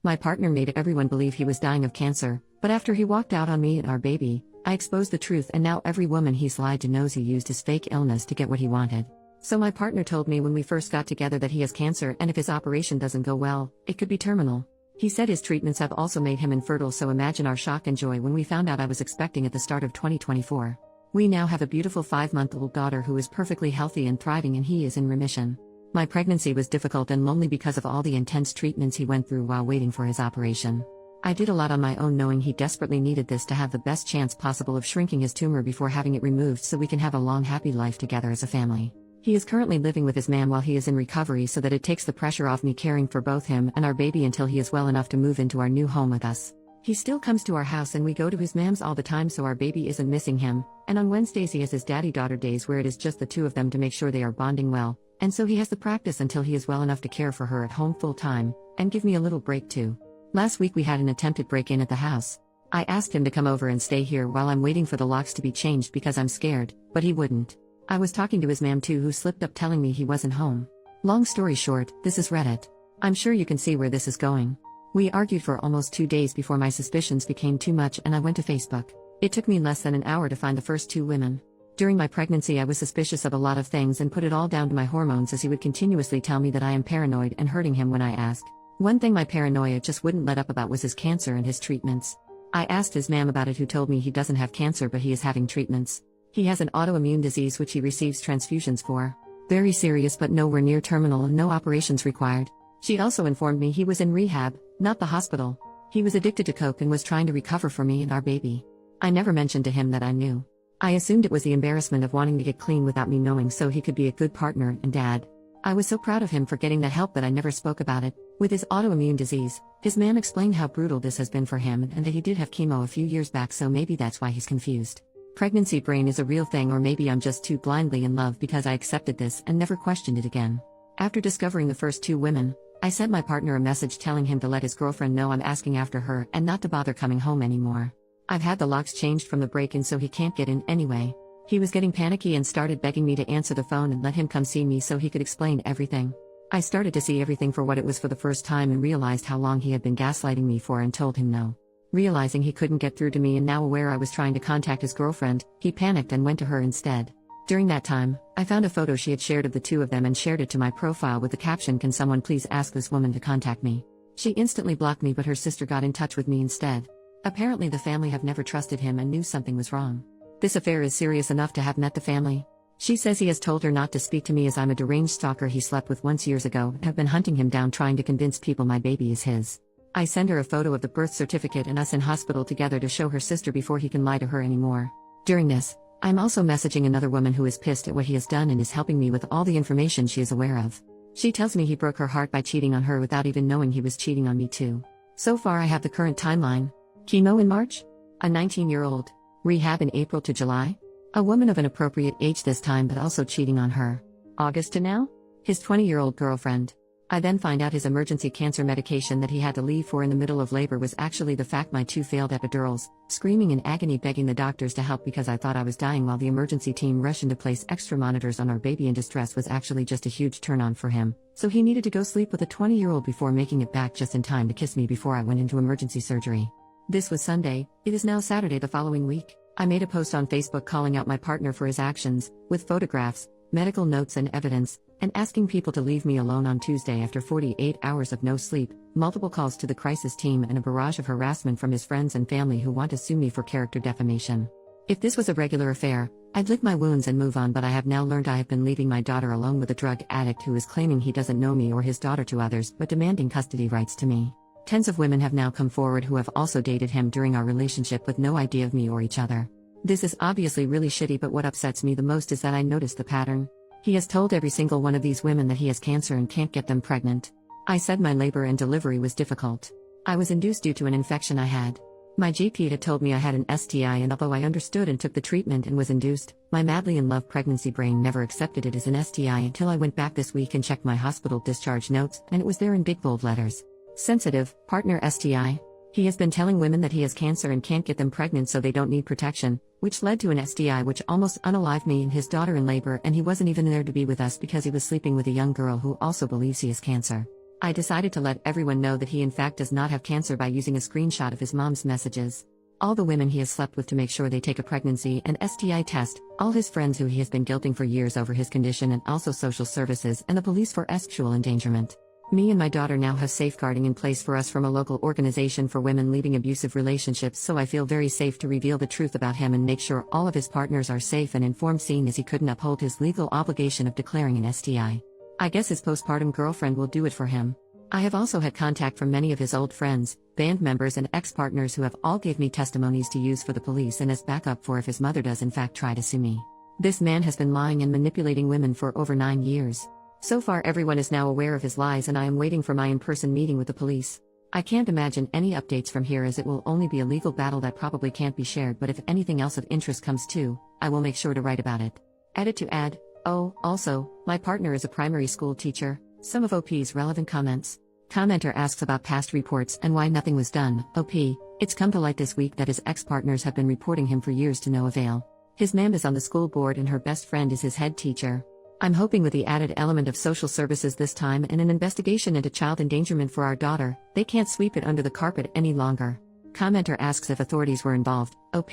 My partner made everyone believe he was dying of cancer, but after he walked out on me and our baby, I exposed the truth, and now every woman he's lied to knows he used his fake illness to get what he wanted. So my partner told me when we first got together that he has cancer, and if his operation doesn't go well, it could be terminal. He said his treatments have also made him infertile, so imagine our shock and joy when we found out I was expecting at the start of 2024. We now have a beautiful 5-month-old daughter who is perfectly healthy and thriving, and he is in remission. My pregnancy was difficult and lonely because of all the intense treatments he went through while waiting for his operation. I did a lot on my own, knowing he desperately needed this to have the best chance possible of shrinking his tumor before having it removed so we can have a long happy life together as a family. He is currently living with his mom while he is in recovery so that it takes the pressure off me caring for both him and our baby until he is well enough to move into our new home with us. He still comes to our house and we go to his mom's all the time so our baby isn't missing him, and on Wednesdays he has his daddy-daughter days where it is just the two of them to make sure they are bonding well, and so he has the practice until he is well enough to care for her at home full time, and give me a little break too. Last week we had an attempted break-in at the house. I asked him to come over and stay here while I'm waiting for the locks to be changed because I'm scared, but he wouldn't. I was talking to his mom too, who slipped up telling me he wasn't home. Long story short, this is Reddit. I'm sure you can see where this is going. We argued for almost 2 days before my suspicions became too much and I went to Facebook. It took me less than an hour to find the first 2 women. During my pregnancy I was suspicious of a lot of things and put it all down to my hormones, as he would continuously tell me that I am paranoid and hurting him when I asked. One thing my paranoia just wouldn't let up about was his cancer and his treatments. I asked his mom about it, who told me he doesn't have cancer but he is having treatments. He has an autoimmune disease which he receives transfusions for. Very serious but nowhere near terminal and no operations required. She also informed me he was in rehab, not the hospital. He was addicted to coke and was trying to recover for me and our baby. I never mentioned to him that I knew. I assumed it was the embarrassment of wanting to get clean without me knowing so he could be a good partner and dad. I was so proud of him for getting the help that I never spoke about it. With his autoimmune disease, his man explained how brutal this has been for him and that he did have chemo a few years back, so maybe that's why he's confused. Pregnancy brain is a real thing, or maybe I'm just too blindly in love because I accepted this and never questioned it again. After discovering the first 2 women, I sent my partner a message telling him to let his girlfriend know I'm asking after her and not to bother coming home anymore. I've had the locks changed from the break-in so he can't get in anyway. He was getting panicky and started begging me to answer the phone and let him come see me so he could explain everything. I started to see everything for what it was for the first time and realized how long he had been gaslighting me for, and told him no. Realizing he couldn't get through to me and now aware I was trying to contact his girlfriend, he panicked and went to her instead. During that time, I found a photo she had shared of the 2 of them and shared it to my profile with the caption, "Can someone please ask this woman to contact me?" She instantly blocked me, but her sister got in touch with me instead. Apparently the family have never trusted him and knew something was wrong. This affair is serious enough to have met the family. She says he has told her not to speak to me as I'm a deranged stalker he slept with once years ago and have been hunting him down trying to convince people my baby is his. I send her a photo of the birth certificate and us in hospital together to show her sister before he can lie to her anymore. During this, I'm also messaging another woman who is pissed at what he has done and is helping me with all the information she is aware of. She tells me he broke her heart by cheating on her without even knowing he was cheating on me too. So far I have the current timeline. Chemo in March? A 19-year-old. Rehab in April to July? A woman of an appropriate age this time but also cheating on her. August to now? His 20-year-old girlfriend. I then find out his emergency cancer medication that he had to leave for in the middle of labor was actually the fact my 2 failed epidurals, screaming in agony begging the doctors to help because I thought I was dying while the emergency team rushed in to place extra monitors on our baby in distress was actually just a huge turn-on for him, so he needed to go sleep with a 20-year-old before making it back just in time to kiss me before I went into emergency surgery. This was Sunday, it is now Saturday the following week. I made a post on Facebook calling out my partner for his actions, with photographs, medical notes and evidence, and asking people to leave me alone on Tuesday after 48 hours of no sleep, multiple calls to the crisis team and a barrage of harassment from his friends and family who want to sue me for character defamation. If this was a regular affair, I'd lick my wounds and move on, but I have now learned I have been leaving my daughter alone with a drug addict who is claiming he doesn't know me or his daughter to others but demanding custody rights to me. Tens of women have now come forward who have also dated him during our relationship with no idea of me or each other. This is obviously really shitty, but what upsets me the most is that I noticed the pattern. He has told every single one of these women that he has cancer and can't get them pregnant. I said my labor and delivery was difficult. I was induced due to an infection I had. My GP had told me I had an STI, and although I understood and took the treatment and was induced, my madly in love pregnancy brain never accepted it as an STI until I went back this week and checked my hospital discharge notes, and it was there in big bold letters. Sensitive, partner STI. He has been telling women that he has cancer and can't get them pregnant so they don't need protection, which led to an STI which almost unalived me and his daughter in labor, and he wasn't even there to be with us because he was sleeping with a young girl who also believes he has cancer. I decided to let everyone know that he in fact does not have cancer by using a screenshot of his mom's messages. All the women he has slept with to make sure they take a pregnancy and STI test, all his friends who he has been guilting for years over his condition, and also social services and the police for sexual endangerment. Me and my daughter now have safeguarding in place for us from a local organization for women leaving abusive relationships, so I feel very safe to reveal the truth about him and make sure all of his partners are safe and informed, seeing as he couldn't uphold his legal obligation of declaring an STI. I guess his postpartum girlfriend will do it for him. I have also had contact from many of his old friends, band members and ex-partners who have all gave me testimonies to use for the police and as backup for if his mother does in fact try to sue me. This man has been lying and manipulating women for over 9 years. So far everyone is now aware of his lies and I am waiting for my in-person meeting with the police. I can't imagine any updates from here as it will only be a legal battle that probably can't be shared, but if anything else of interest comes too, I will make sure to write about it. Edit to add. Oh, also, my partner is a primary school teacher. Some of OP's relevant comments. Commenter asks about past reports and why nothing was done. OP, it's come to light this week that his ex-partners have been reporting him for years to no avail. His mom is on the school board and her best friend is his head teacher. I'm hoping with the added element of social services this time and an investigation into child endangerment for our daughter, they can't sweep it under the carpet any longer. Commenter asks if authorities were involved. OP,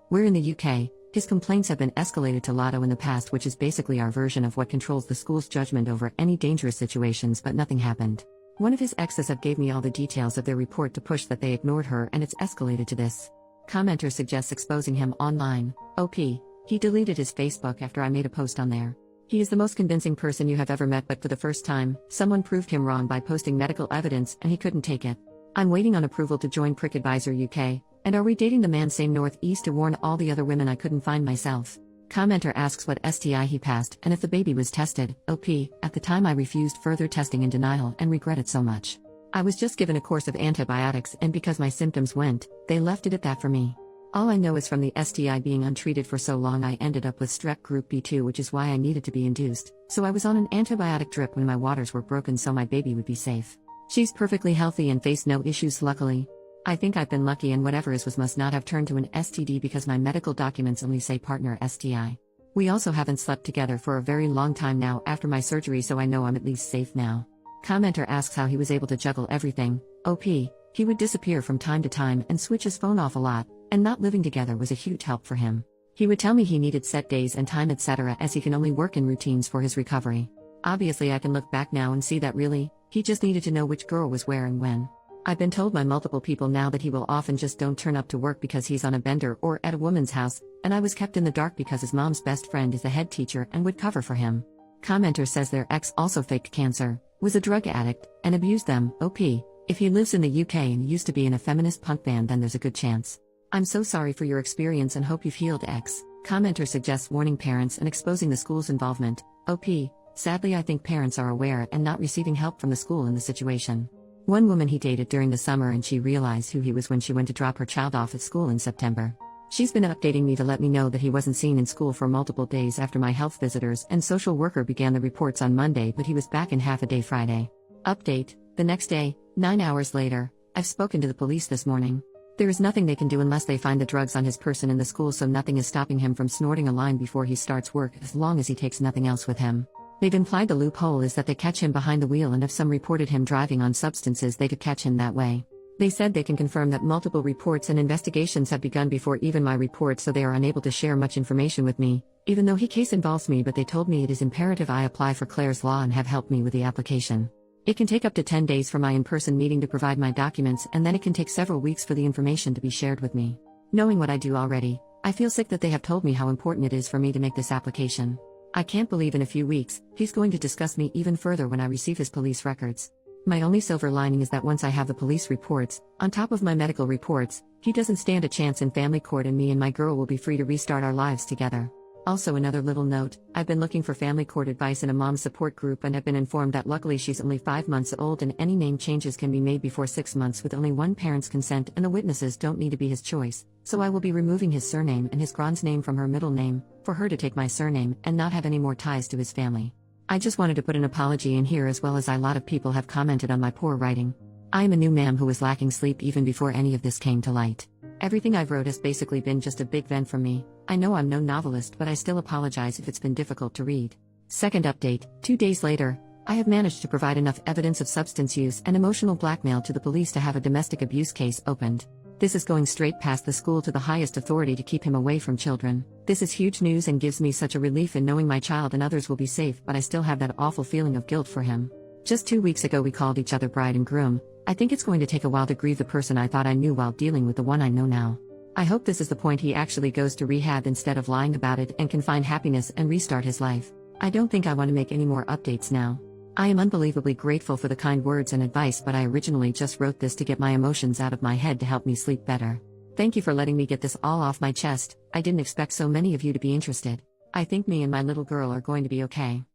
we're in the UK. His complaints have been escalated to Lotto in the past, which is basically our version of what controls the school's judgment over any dangerous situations, but nothing happened. One of his exes have gave me all the details of their report to push that they ignored her and it's escalated to this. Commenter suggests exposing him online. OP, he deleted his Facebook after I made a post on there. He is the most convincing person you have ever met, but for the first time, someone proved him wrong by posting medical evidence and he couldn't take it. I'm waiting on approval to join Prick Advisor UK, and are we dating the man same northeast to warn all the other women I couldn't find myself. Commenter asks what STI he passed and if the baby was tested. OP, at the time I refused further testing in denial and regret it so much. I was just given a course of antibiotics and because my symptoms went, they left it at that for me. All I know is from the STI being untreated for so long I ended up with strep group B2, which is why I needed to be induced, so I was on an antibiotic drip when my waters were broken so my baby would be safe. She's perfectly healthy and faced no issues luckily. I think I've been lucky and whatever is was must not have turned to an STD because my medical documents only say partner STI. We also haven't slept together for a very long time now after my surgery, so I know I'm at least safe now. Commenter asks how he was able to juggle everything. OP, he would disappear from time to time and switch his phone off a lot, and not living together was a huge help for him. He would tell me he needed set days and time etc. as he can only work in routines for his recovery. Obviously I can look back now and see that really, he just needed to know which girl was where and when. I've been told by multiple people now that he will often just don't turn up to work because he's on a bender or at a woman's house, and I was kept in the dark because his mom's best friend is the head teacher and would cover for him. Commenter says their ex also faked cancer, was a drug addict, and abused them. OP, if he lives in the UK and used to be in a feminist punk band then there's a good chance. I'm so sorry for your experience and hope you've healed. X. Commenter suggests warning parents and exposing the school's involvement. OP, sadly I think parents are aware and not receiving help from the school in the situation. One woman he dated during the summer and she realized who he was when she went to drop her child off at school in September. She's been updating me to let me know that he wasn't seen in school for multiple days after my health visitors and social worker began the reports on Monday, but he was back in half a day Friday. Update, the next day, 9 hours later, I've spoken to the police this morning. There is nothing they can do unless they find the drugs on his person in the school, so nothing is stopping him from snorting a line before he starts work as long as he takes nothing else with him. They've implied the loophole is that they catch him behind the wheel and if some reported him driving on substances they could catch him that way. They said they can confirm that multiple reports and investigations have begun before even my report, so they are unable to share much information with me, even though he case involves me, but they told me it is imperative I apply for Clare's Law and have helped me with the application. It can take up to 10 days for my in-person meeting to provide my documents, and then it can take several weeks for the information to be shared with me. Knowing what I do already, I feel sick that they have told me how important it is for me to make this application. I can't believe in a few weeks, he's going to discuss me even further when I receive his police records. My only silver lining is that once I have the police reports, on top of my medical reports, he doesn't stand a chance in family court and me and my girl will be free to restart our lives together. Also another little note, I've been looking for family court advice in a mom support group and have been informed that luckily she's only 5 months old and any name changes can be made before 6 months with only one parent's consent and the witnesses don't need to be his choice, so I will be removing his surname and his grand's name from her middle name, for her to take my surname and not have any more ties to his family. I just wanted to put an apology in here as well as a lot of people have commented on my poor writing. I am a new ma'am who was lacking sleep even before any of this came to light. Everything I've wrote has basically been just a big vent from me. I know I'm no novelist, but I still apologize if it's been difficult to read. Second update, 2 days later, I have managed to provide enough evidence of substance use and emotional blackmail to the police to have a domestic abuse case opened. This is going straight past the school to the highest authority to keep him away from children. This is huge news and gives me such a relief in knowing my child and others will be safe, but I still have that awful feeling of guilt for him. Just 2 weeks ago we called each other bride and groom. I think it's going to take a while to grieve the person I thought I knew while dealing with the one I know now. I hope this is the point he actually goes to rehab instead of lying about it and can find happiness and restart his life. I don't think I want to make any more updates now. I am unbelievably grateful for the kind words and advice, but I originally just wrote this to get my emotions out of my head to help me sleep better. Thank you for letting me get this all off my chest. I didn't expect so many of you to be interested. I think me and my little girl are going to be okay.